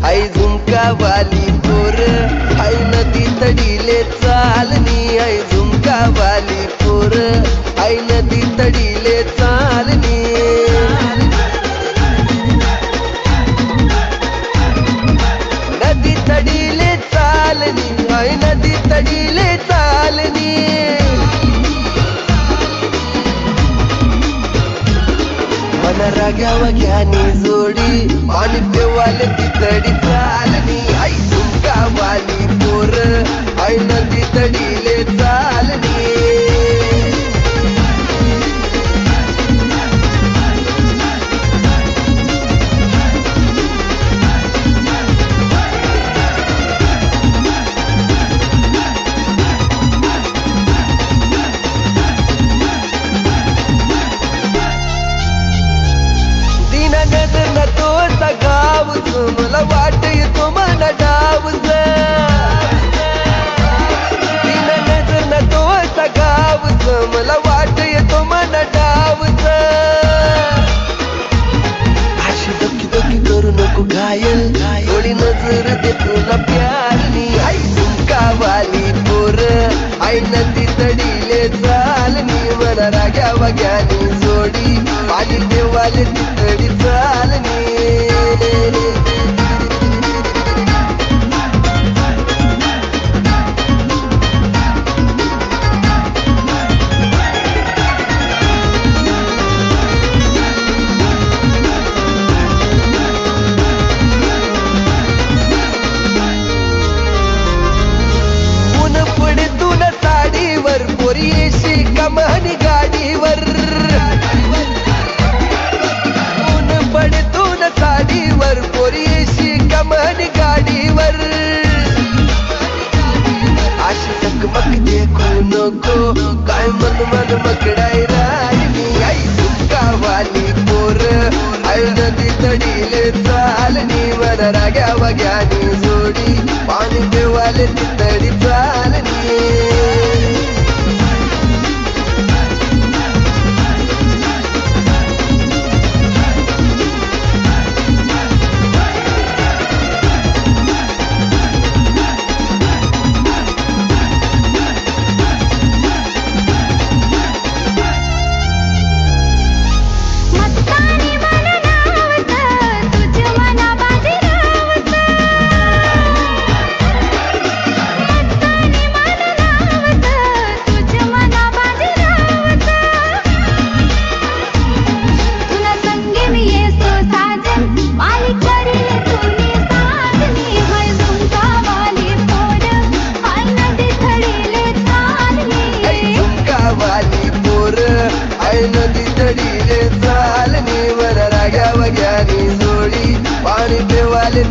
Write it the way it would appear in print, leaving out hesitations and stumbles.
आई झुमकावाली पोर आई नदी तडीले चालनी आई झुमकावाली पोर आई नदी तडीले चालनी नदी तडीले चालनी आई नदी तडीले चालनी मन राग्यावा घ्यानी जोडी पाणी पेवाले तितडी चालनी आई झुमकावाली पोर आई नदी तडीले चालनी नजर तो गावच मला वाट येतो मन डावच तीन नजर तो गावच मला वाट येतो मन डावच अशी डोकी डोकी करू नको घायल थोडी नजर दे तुला प्यारनी आई झुमकावाली पोर आई नदी तडीले चालनी मन राग्या वाग्यानी जोडी पाणी देवाले तितडी चालनी ऊन पुढे तुन साडीवर पोरी येशी कमानी गाडीवर साडीवर पोरी येशी कमानी गाडीवर अशी चकमक देखू नको काय मन मन मकडाई राहिली आई झुमकावाली पोर आई नदी तडीले चालनी मन राग्या वाग्यानी जोडी पाणी देवाले तितडी चालनी आई नदी तडीले चालनी वर राग्या वाग्यानी जोडी पाणी पेवाले